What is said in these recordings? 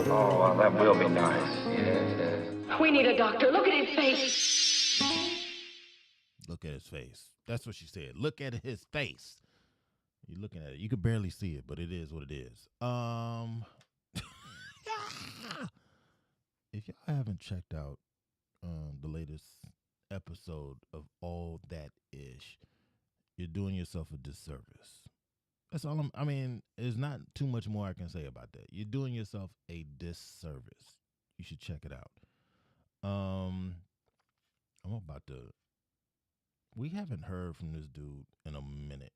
Oh, well, that will be nice. Yes. We need a doctor. Look at his face. Look at his face. That's what she said. Look at his face. You're looking at it. You could barely see it, but it is what it is. If y'all haven't checked out the latest episode of All That Ish, you're doing yourself a disservice. That's all I mean, there's not too much more I can say about that. You're doing yourself a disservice. You should check it out. I'm about to. We haven't heard from this dude in a minute.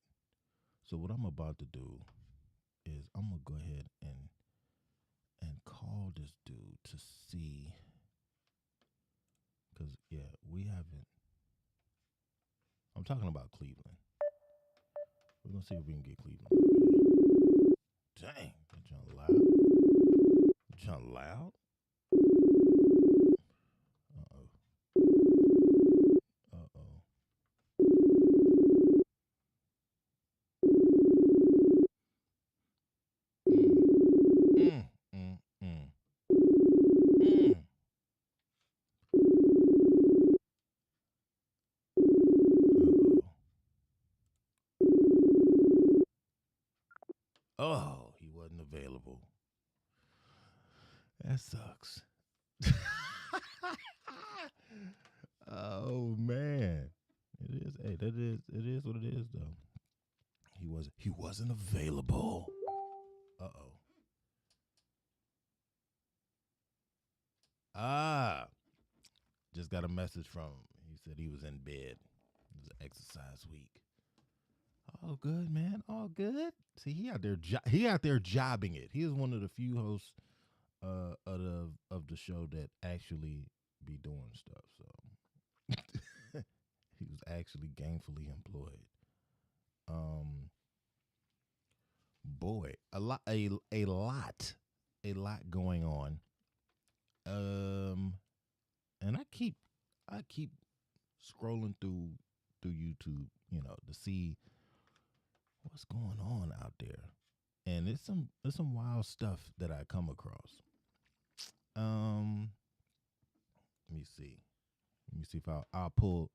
So what I'm about to do is I'm gonna go ahead and call this dude to see, because yeah, we haven't. I'm talking about Cleveland. We're gonna see if we can get Cleveland. Dang, that John loud. John loud. Uh-oh. Mm, mm, mm. Mm. Oh, he wasn't available. That sucks. Oh man. It is. Hey, it is what it is though. He wasn't available. Uh-oh. Ah. Just got a message from him. He said he was in bed. It was an exercise week. All good, man. All good. See, he out there jobbing it. He is one of the few hosts of the show that actually be doing stuff. So he was actually gainfully employed. Boy, a lot going on. And I keep scrolling through YouTube, to see what's going on out there. And there's some wild stuff that I come across. Let me see. Let me see if I'll pull.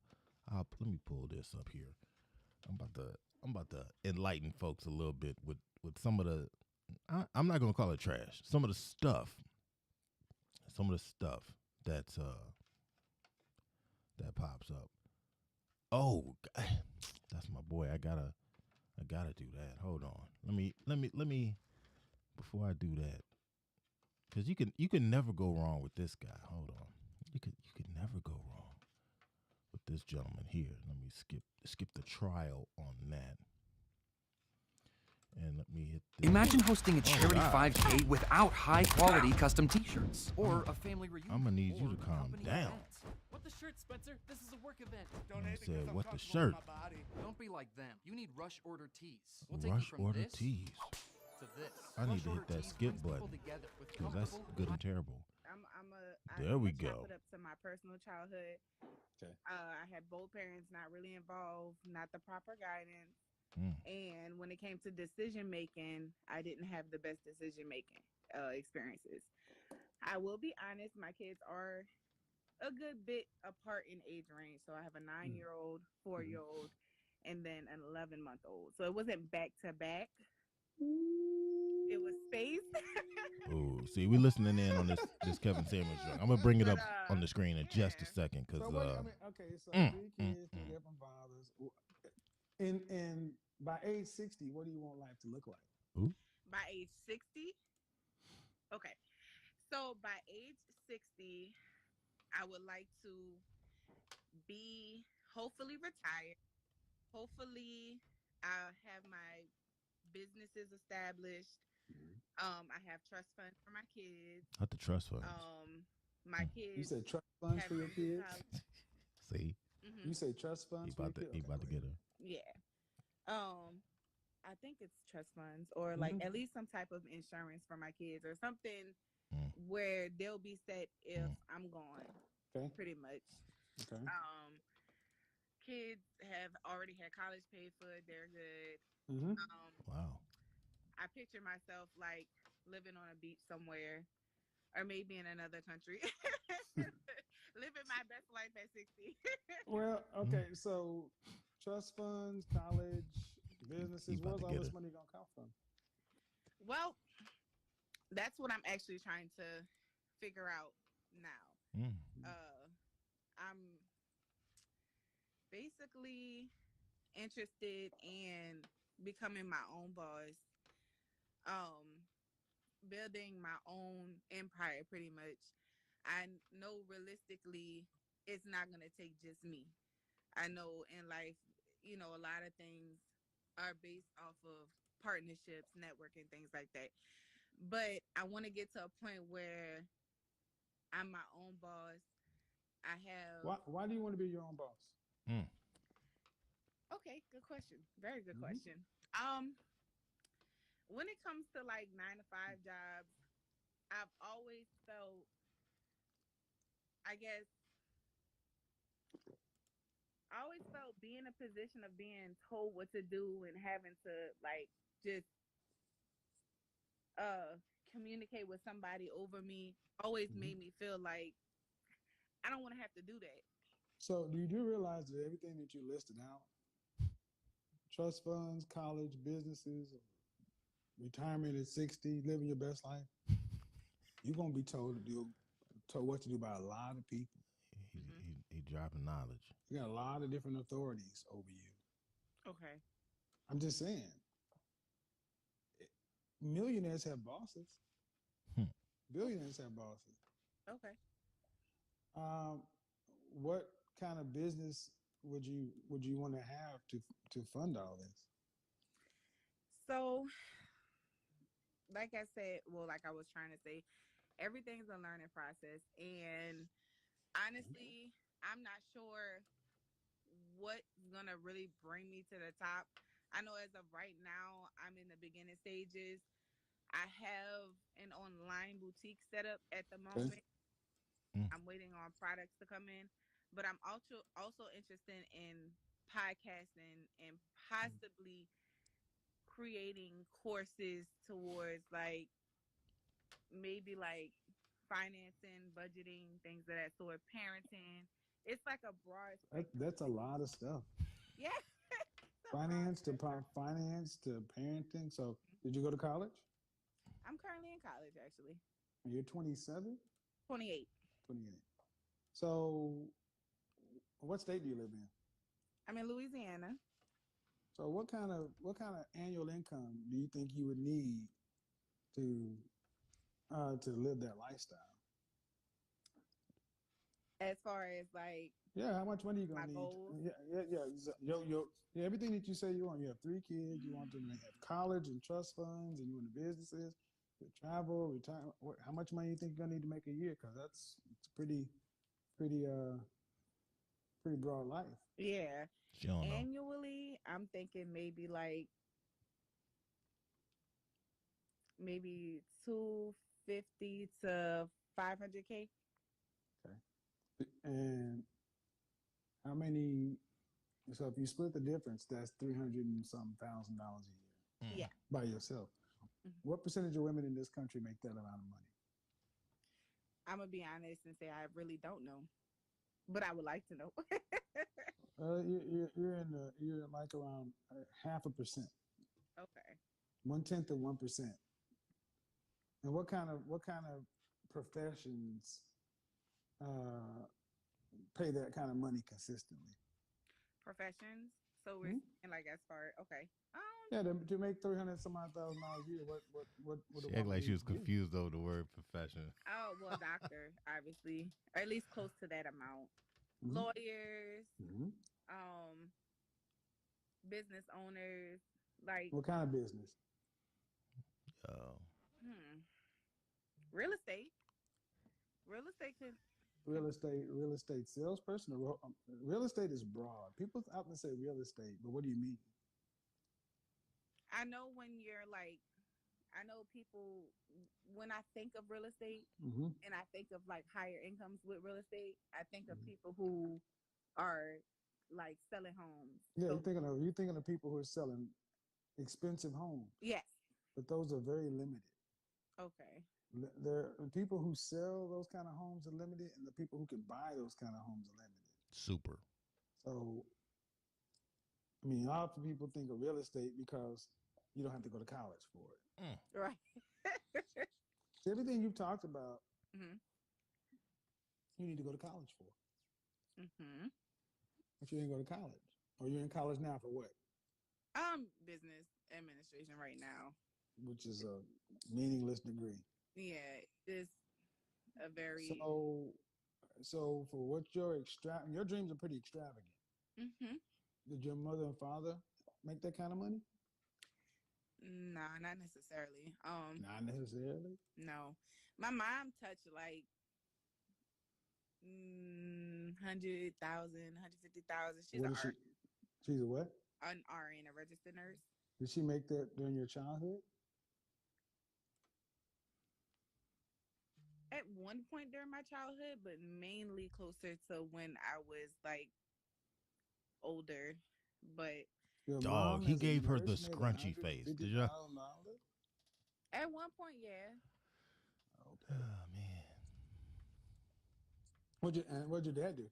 Let me pull this up here. I'm about to enlighten folks a little bit with some of the. I'm not gonna call it trash. Some of the stuff that's that pops up. Oh, that's my boy. I gotta do that. Hold on. Let me before I do that, because you can never go wrong with this guy. Hold on. You could never go wrong with this gentleman here. Let me skip the trial on that. And let me hit this. Imagine hosting a charity 5K without high-quality custom T-shirts or a family reunion. I'm gonna need you to calm down. What the shirt, Spencer? This is a work event. I said, what the shirt? Don't be like them. You need Rush Order tees. We'll take you Rush from Order this tees. to this. I need Rush to hit Order that tees skip brings people button, together with because that's comfortable, good and terrible. There we chop go. it up to my personal childhood. Okay. I had both parents not really involved, not the proper guidance. And when it came to decision making, I didn't have the best decision making experiences. I will be honest, my kids are a good bit apart in age range. So I have a 9-year-old, 4-year-old, and then an 11-month-old. So it wasn't back to back. It was spaced. Oh, see, we listening in on this Kevin Samuels joint. I'm gonna bring it up on the screen in just a second, because okay, so 3 kids, 3 different fathers, and by age 60, what do you want life to look like? Ooh. By age 60? Okay. So by age 60, I would like to be hopefully retired. Hopefully, I'll have my businesses established. I have trust funds for my kids. Not the trust funds. My kids. You said trust funds for your kids? See? Mm-hmm. You say trust funds for your kids? He about to get her. Yeah. I think it's trust funds, or like at least some type of insurance for my kids, or something where they'll be set if I'm gone. Okay. Pretty much. Okay. Kids have already had college paid for. They're good. Wow. I picture myself like living on a beach somewhere, or maybe in another country, living my best life at 60. Well, okay, so trust funds, college, businesses, about where's to all get this it. money gonna come from? Well, that's what I'm actually trying to figure out now. Mm. I'm basically interested in becoming my own boss, um, building my own empire pretty much. I know realistically it's not going to take just me. I know in life, a lot of things are based off of partnerships, networking, things like that. But I want to get to a point where I'm my own boss. I have Why do you want to be your own boss? Mm. Okay, good question. Very good Mhm. question. When it comes to like 9 to 5 jobs, I've always felt, I guess, I always felt being in a position of being told what to do and having to like just uh communicate with somebody over me always Mhm. made me feel like I don't want to have to do that. So do you do realize that everything that you listed out, trust funds, college, businesses, retirement at 60, living your best life, you're gonna be told what to do by a lot of people. Hmm. He dropping knowledge. You got a lot of different authorities over you. Okay. I'm just saying, millionaires have bosses. Hmm. Billionaires have bosses. Okay. Um, what kind of business would you want to have to fund all this? So, like I said, well, like I was trying to say, everything's a learning process. And honestly, I'm not sure what's going to really bring me to the top. I know as of right now, I'm in the beginning stages. I have an online boutique set up at the Okay. moment. Mm. I'm waiting on products to come in, but I'm also interested in podcasting and possibly creating courses towards like maybe like financing, budgeting, things of that sort, parenting. It's like a broad spectrum. That's a lot of stuff. Yeah, it's a broad spectrum. Finance to parenting. So, did you go to college? I'm currently in college, actually. And you're 27, 28. 28. So, what state do you live in? I'm in Louisiana. So, what kind of annual income do you think you would need to to live that lifestyle? As far as like Yeah, how much money you my gonna need? goals, Yeah, everything that you say you want. You have 3 kids. You want them to have college and trust funds, and you want the businesses, the travel, retire. How much money you think you're gonna need to make a year? Because it's pretty, pretty broad life. yeah. She don't know. Annually, I'm thinking maybe 250 to 500K. Okay, and how many? So if you split the difference, that's 300 and some $1,000 a year Mm. Yeah. by yourself. Mhm. What percentage of women in this country make that amount of money? I'm gonna be honest and say I really don't know, but I would like to know. You're like around 0.5%, Okay. 1/10 of 1%. And what kind of professions uh, pay that kind of money consistently? Professions. So we're Hmm? saying like as far okay. Yeah, to make 300 some odd $1,000 a year, what would a She act woman like she need was to do? confused over the word profession. Oh well, doctor obviously, or at least close to that amount. Mhm. Lawyers, Mhm. um, business owners, like What kind of business? Oh. hmm, real estate. Real estate could. Real estate salesperson. Real estate is broad. People often say real estate, but what do you mean? I know when you're like, I know people when I think of real estate Mm-hmm. and I think of like higher incomes with real estate, I think of Mhm. people who are like selling homes. Yeah, So you're thinking of people who are selling expensive homes. yes, but those are very limited. Okay. There are people who sell those kind of homes are limited, and the people who can buy those kind of homes are limited. Super. So, I mean, often people think of real estate because you don't have to go to college for it. Right. So everything you've talked about, Mhm. you need to go to college for. Mhm. But you didn't go to college, or you're in college now for what? Business administration right now. Which is a meaningless degree. Yeah, it's a very. So for what your dreams are pretty extravagant. Mhm. Did your mother and father make that kind of money? Nah, not necessarily. Not necessarily. No, my mom touched like 100,000, 150,000. She's What is she? She's a what? an RN, a registered nurse. Did she make that during your childhood? At one point during my childhood, but mainly closer to when I was like older. But Your Dog, mom he as a gave her the nurse made scrunchy face. Did you? $150,000? at one point, yeah. Okay. Oh man. What'd your dad do?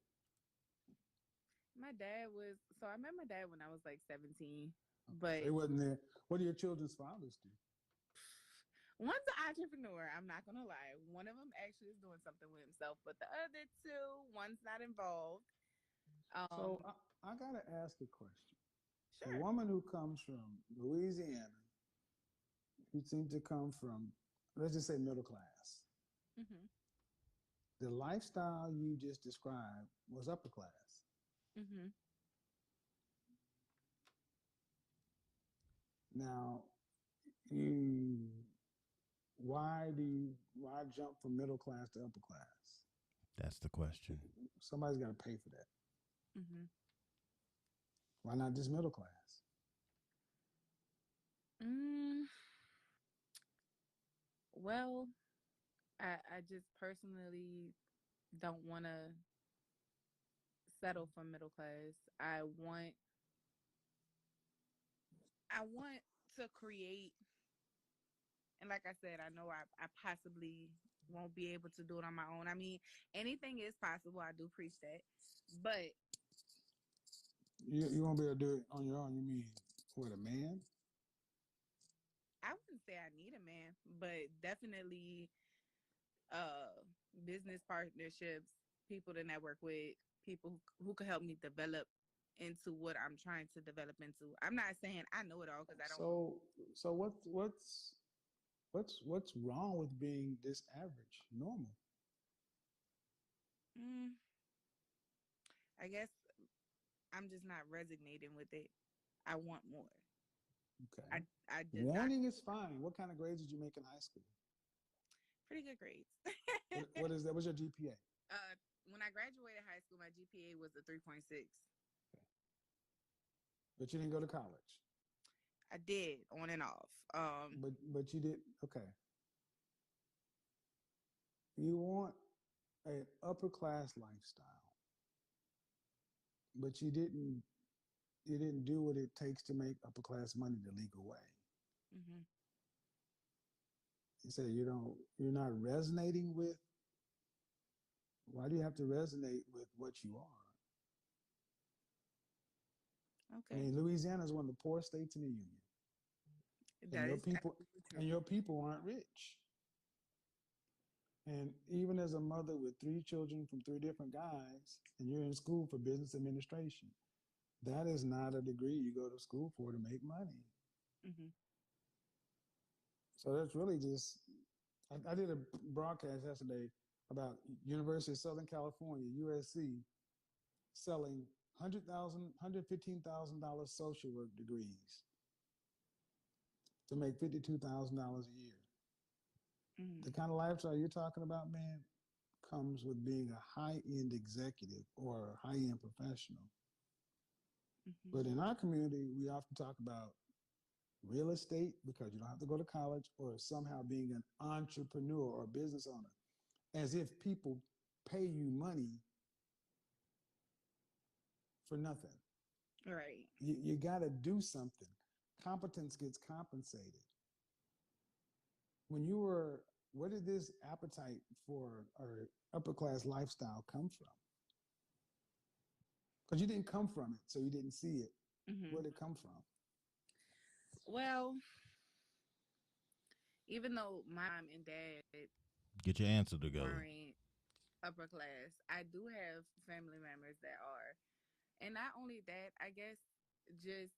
My dad was so I met my dad when I was like 17. So But he wasn't there. What do your children's fathers do? one's an entrepreneur, I'm not gonna lie. One of them actually is doing something with himself, but the other two, one's not involved. So I gotta ask a question. Sure. A woman who comes from Louisiana, who seems to come from, let's just say, middle class. Mhm. The lifestyle you just described was upper class. Mhm. Now, why jump from middle class to upper class? That's the question. Somebody's got to pay for that. Mhm. Why not just middle class? Well, I just personally don't want to settle for middle class. I want to create, and like I said, I know I possibly won't be able to do it on my own. I mean, anything is possible. I do preach that. But You won't be able to do it on your own. You mean what, a man? I wouldn't say I need a man, but definitely business partnerships, people to network with, people who could help me develop into what I'm trying to develop into. I'm not saying I know it all because I don't. So what's wrong with being this average, normal? Mm, I guess I'm just not resonating with it. I want more. Okay. I Wanting is fine. What kind of grades did you make in high school? pretty good grades. What is that? What's your GPA? When I graduated high school, my GPA was a 3.6. Okay. But you didn't go to college. I did on and off. But you did, okay. You want an upper class lifestyle, but you didn't do what it takes to make upper class money the legal way. Mhm. You say you're not resonating with. Why do you have to resonate with what you are? I Okay. mean, Louisiana is one of the poorest states in the union. That is And your people aren't rich. And even as a mother with 3 children from 3 different guys, and you're in school for business administration, that is not a degree you go to school for to make money. Mm-hmm. So that's really just, I did a broadcast yesterday about University of Southern California, USC, selling $115,000 social work degrees to make $52,000 a year. Mm-hmm. The kind of lifestyle you're talking about, man, comes with being a high-end executive or a high-end professional. Mm-hmm. But in our community, we often talk about real estate because you don't have to go to college, or somehow being an entrepreneur or business owner, as if people pay you money for nothing. Right. You got to do something. Competence gets compensated. when you were, where did this appetite for or upper class lifestyle come from? Because you didn't come from it, so you didn't see it. Where did it come from? Well, even though my mom and dad Get your answer together. weren't upper class, I do have family members that are. And not only that, I guess just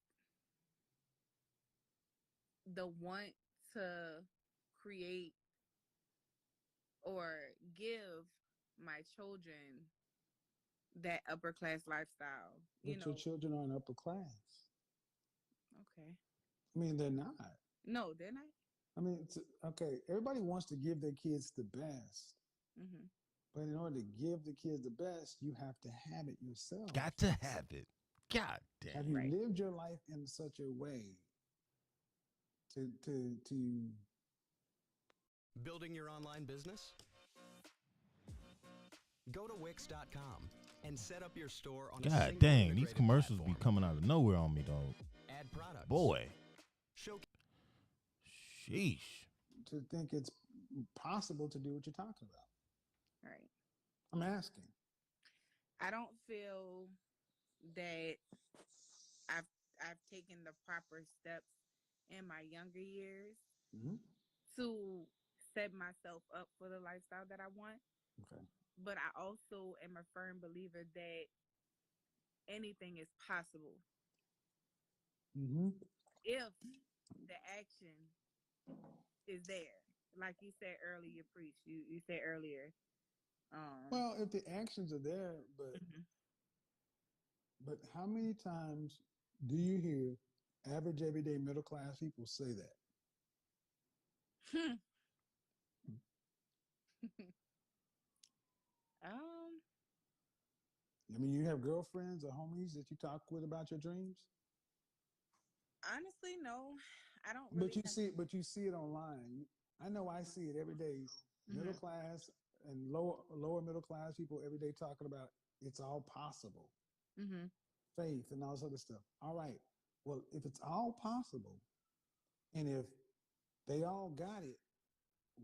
the want to create or give my children that upper class lifestyle. But your children aren't upper class. Okay. I mean, they're not. No, they're not. I mean, okay, everybody wants to give their kids the best. Mm-hmm. But in order to give the kids the best, you have to have it yourself. Got to have it. God damn. Have you lived your life in such a way to building your online business? Go to Wix.com and set up your store on God dang, these commercials be coming out of nowhere on me, dog. Add products. Boy. Sheesh. To think it's possible to do what you're talking about. Right. I'm asking. I don't feel that I've taken the proper steps in my younger years to set myself up for the lifestyle that I want. Okay. But I also am a firm believer that anything is possible if the action is there. Like you said earlier, Preach. You said earlier. Well, if the actions are there, but how many times do you hear average, everyday, middle class people say that? I mean, you have girlfriends or homies that you talk with about your dreams? Honestly, no. I don't really. But you see it online. I know I see it every day. Middle class and lower middle class people every day talking about it's all possible. Faith and all this other stuff. All right. Well, if it's all possible, and if they all got it,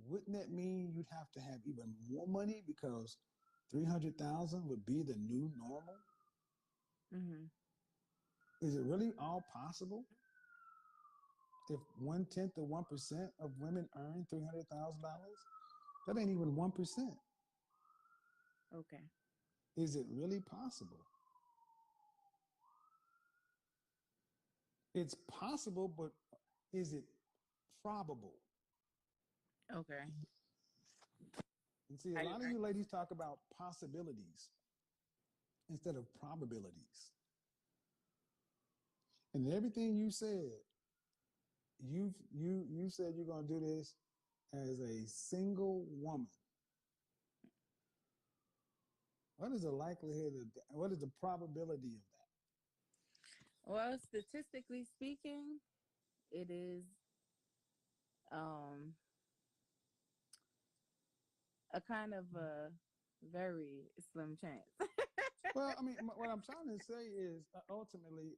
wouldn't that mean you'd have to have even more money because 300,000 would be the new normal? Is it really all possible? If 1/10 of 1% of women earn $300,000, that ain't even 1%. Okay. Is it really possible? It's possible, but is it probable? Okay. And see, a lot of you ladies talk about possibilities instead of probabilities. And everything you said, you said you're going to do this as a single woman. What is the likelihood of that? What is the probability of that? Well, statistically speaking, it is a kind of a very slim chance. Well, I mean, what I'm trying to say is ultimately,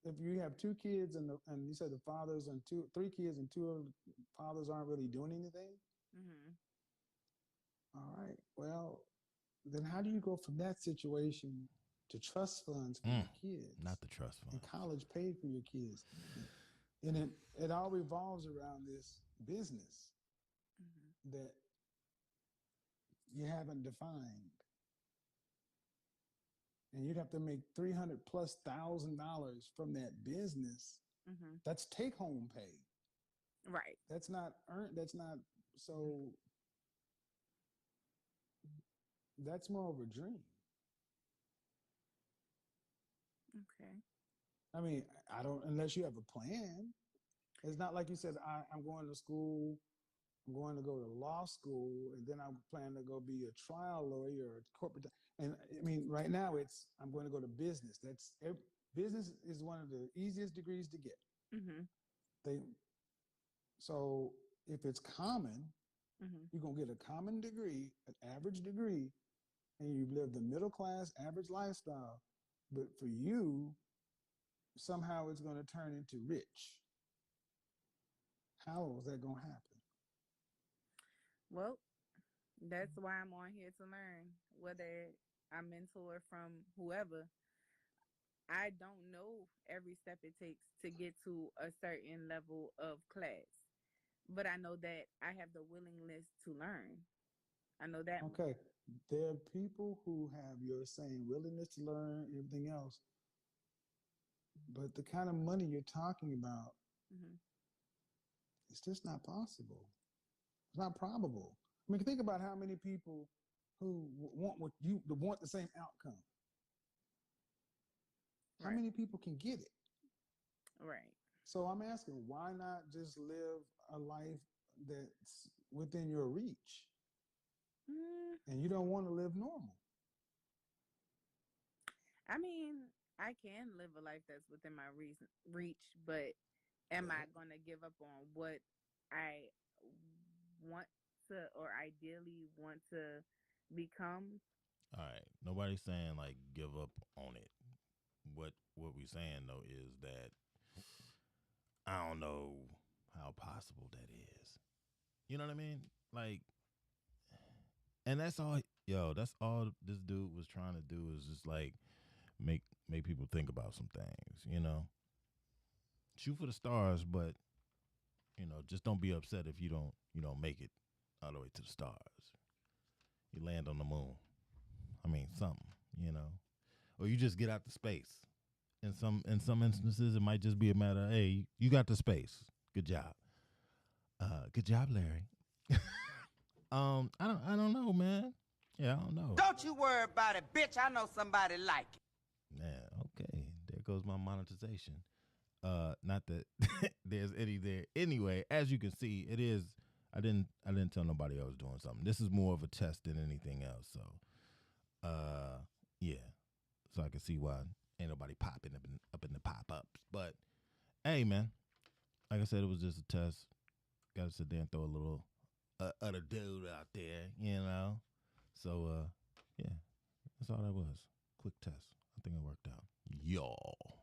if you have two kids and you said the fathers and three kids and two of the fathers aren't really doing anything. All right. Well, then how do you go from that situation to trust funds for your kids? Not the trust fund. And college paid for your kids. And it all revolves around this business that you haven't defined. And you'd have to make $300,000+ from that business. That's take home pay. Right. That's not earned. That's not so. That's more of a dream. Okay. I mean, I don't, unless you have a plan. It's not like you said, I'm going to school, I'm going to go to law school, and then I plan to go be a trial lawyer or a corporate. And I mean, right now I'm going to go to business. Business is one of the easiest degrees to get. So if it's common, you're going to get a common degree, an average degree, and you've lived the middle class average lifestyle. But for you, somehow it's going to turn into rich. How was that gonna happen? Well, that's why I'm on here to learn. Whether I mentor from whoever, I don't know every step it takes to get to a certain level of class, but I know that I have the willingness to learn. I know that much. Okay, there are people who have your same willingness to learn, everything else, but the kind of money you're talking about, Hmm. it's just not possible. It's not probable. I mean, think about how many people who want what you want the same outcome. How Right, many people can get it? right. So I'm asking, why not just live a life that's within your reach? Mm, And you don't want to live normal. I mean, I can live a life that's within my reach, but am I going to give up on what I want to or ideally want to become? All right. Nobody's saying like give up on it. What we saying though is that I don't know how possible that is. You know what I mean? Like, and that's all. Yo, that's all this dude was trying to do is just like make people think about some things. You know, shoot for the stars, but just don't be upset if you don't make it all the way to the stars. You land on the moon. I mean, something. You know, or you just get out to space. In some instances, it might just be a matter of, hey, you got the space. Good job. Good job, Larry. I don't know, man. Yeah, I don't know. Don't you worry about it, bitch. I know somebody like it. Man, okay. There goes my monetization. Not that there's any there. Anyway, as you can see, it is. I didn't tell nobody I was doing something. This is more of a test than anything else. So, yeah. So I can see why ain't nobody popping up in the pop ups. But hey, man, like I said, it was just a test. Got to sit there and throw a little other dude out there, So, yeah, that's all that was. Quick test. I think it worked out. Y'all.